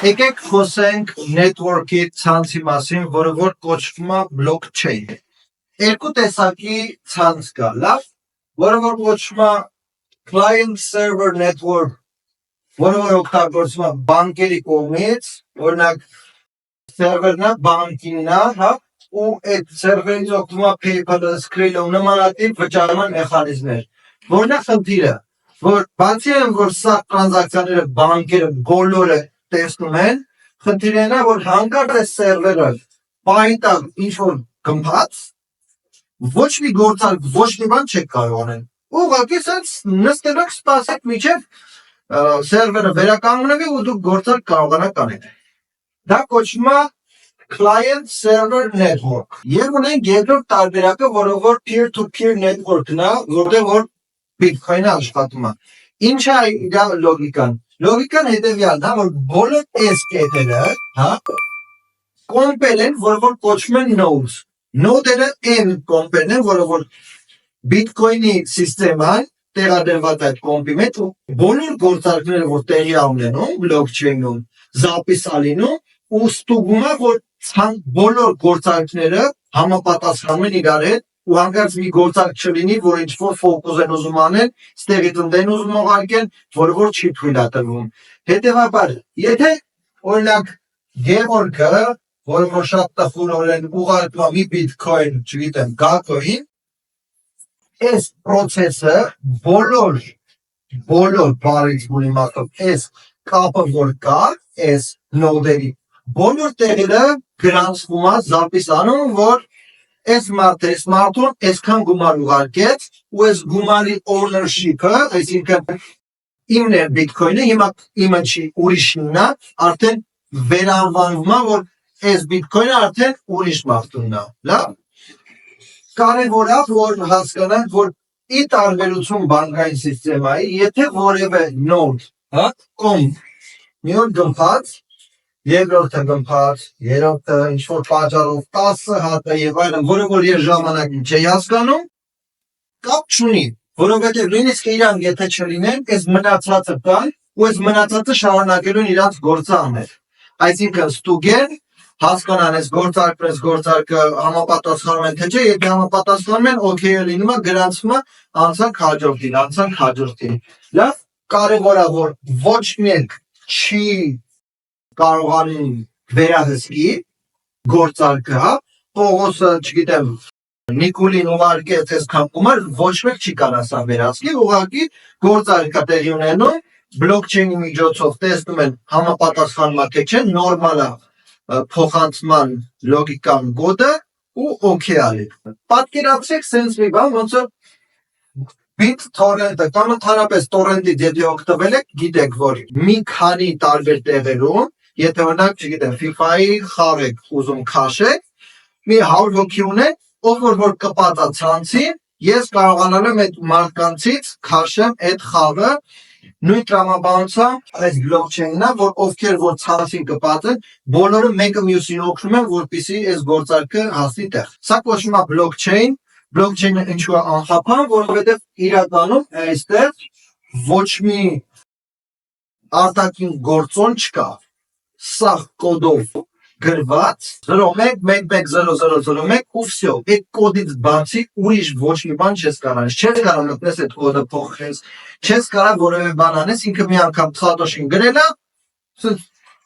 Եկեք խոսենք network-ի ցանցի մասին, որը որ կոչվում է blockchain։ Երկու տեսակի ցանց կա, լավ, որը որ կոչվում է client server network, որը որ օգտագործվում է բանկերի կողմից, օրինակ սերվերն է, բանկինն է, հա, ու այդ սերվերից օգտվում է PayPal-ը, Skrill-ը ու նմանատիպ վճարման մեխանիզմներ։ Որն է խնդիրը, որ բացի այն, որ սա տրանզակցիաները բանկերը բոլորը տեսնում են, խնդիրն է, որ հանկարծ այս սերվերը պահի տակ ինչ-որ գմփած, ոչ մի գործարք, ոչ մի բան չեք կարող անել։ Ուղղակի սենց նստել եք սպասեք մինչև սերվերը վերականգնվի ու դուք գործարք կարողանաք անել։ Դա կոչվում է client server network։ Եվ ունենք երկրորդ տարբերակը, որը որ peer-to-peer network-ն է, որտեղ որ Bitcoin-ը աշխատում է։ Ինչ է իր լոգիկան։ Լոգիկան հետևյալն է, որ բոլոր այս կետերը, հա, կոմպեր են, որը որ կոչվում են nodes։ Նոդերը այն կոմպերն են, որը որ Bitcoin-ի սիստեման տեղադրված այդ կոմպի մեջ ու բոլոր գործարքները, որ տեղի ունենում blockchain-ում, զապիսալինում ու ստուգում է, որ բոլոր գործարքները համապատասխանում են իրար հետ ու հանկարծ մի գործարք չլինի, որ ինչ-որ ֆոկուս են ուզում անել, ստեղից ընդեն ուզում ուղարկեն, որը որ չի թույլատրվում։ Հետևաբար, եթե օրինակ Գևորգը, որը որ շատ տխուրորեն ուղարկում է մի Bitcoin, չգիտեմ, Գակոյին, այս process-ը բոլոր բարից բունի մատով այս կապը, որ կա, այս նոդերի, բոլոր տեղերը գրանցվում է զապիսանում, որ այս մարդուն այսքան գումար ուղարկեց ու այս գումարի ownership-ը, այսինքն իմն է Bitcoin-ը, հիմա իմը չի, ուրիշինն է, արդեն վերանվանվում է, որ այս Bitcoin-ը արդեն ուրիշ մարդունն է, լավ։ Կարևոր է, որ հասկանանք, որ ի տարբերություն բանկային սիստեմայի, եթե որևէ նոդ, հա, մի օր գմփած, երկրորդը գմփած, երրորդը ինչ-որ պատճառով 10 հատը եւ այլն, որը որ ես ժամանակին չի հասկանում, կապ չունի, որովհետեւ նույնիսկ իրանք եթե չլինեն, այս մնացածը կան ու այս մնացածը շարունակելու են իրանք գործը անել։ Այսինքն ստուգեն, հասկանան այս գործարքը համապատասխանում են թե չէ, եթե համապատասխանում են, օքեյ լինում է, գրանցվում է, անցանք հաջորդին։ Լավ, կարևոր է, որ ոչ մեկ չի կարողանում վերահսկի գործարքը, հա, Պողոսը, չգիտեմ, Նիկոլին ուղարկեց այսքան գումար, ոչ մեկ չի կարող սա վերահսկի, ուղղակի գործարքը տեղի ունենում, blockchain-ի միջոցով տեսնում են համապատասխանում է թե չէ, նորմալ է փոխանցման լոգիկան կոդը ու օքեյ ալի։ Պատկերացրեք սենց մի բան, ոնց որ BitTorrent-ը կամ ընդհանրապես torrent-ից եթե օգտվել եք, գիտեք, որ մի քանի տարբեր տեղերում, եթե օրինակ, չգիտեմ, FIFA-ի խաղ եք ուզում քաշեք, մի 100 հոգի ունեք, ով որ կպած է ցանցին, ես կարողանալ եմ այդ մարդկանցից քաշեմ այդ խաղը, նույն տրամաբանությամբ այս blockchain-ն է, որ ովքեր որ ցանցին կպած են, բոլորը մեկը մյուսին օգնում են, որպեսզի այս գործարքը հասնի տեղ։ Սա կոչվում է blockchain, blockchain-ը ինչու է անխափան, որովհետև իրականում այստեղ ոչ մի արտաքին գործոն չկա։ Սա կոդով գրված 01111001 ու վсё, այդ կոդից բացի ուրիշ ոչ մի բան չես կարող, չես կարող մտնես այդ կոդը փոխես, չես կարող որևէ բան անես, ինքը մի անգամ ցածոշին գրել է,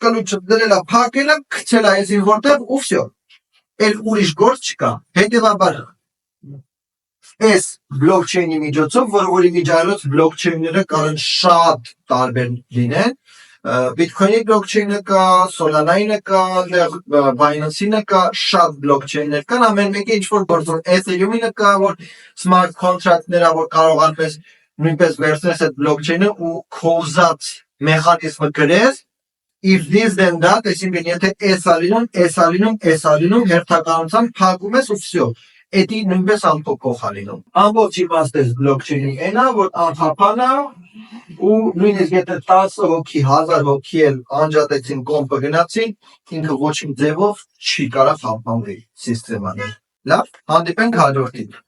կլուչը դրել է, փակել է, գցել է այսին որտեղ ու վсё։ Էլ ուրիշ գործ չկա։ Հետևաբար այս blockchain-ի միջոցով, որի միջոցով blockchain-ները կարող շատ տարբեր լինեն, Bitcoin-ի blockchain-ը կա, Solana-ը կա, Binance-ը կա, շատ blockchain-ներ կան, ամեն մեկը ինչ-որ գործում, Ethereum-ը կա, որ smart contract-ները, որ կարողանում ես նույնպես վերցնես այդ blockchain-ը ու քո ուզած մեխանիզմը գրես, if this then that, այսինքն եթե էս ալինում, հերթականությամբ փակում ես ու վсё։ Էդի նույնպես անփոփոխ է լինում։ Ամբողջ իմաստը blockchain-ի այնա, որ անխափան է ու նույնիսկ եթե 10 հոգի, 1000 հոգի էլ անջատեցին կոմպը գնացին, ինքը ոչ մի ձևով չի կարող խափանվի սիստեման։ Լավ, հանդիպենք հաջորդին։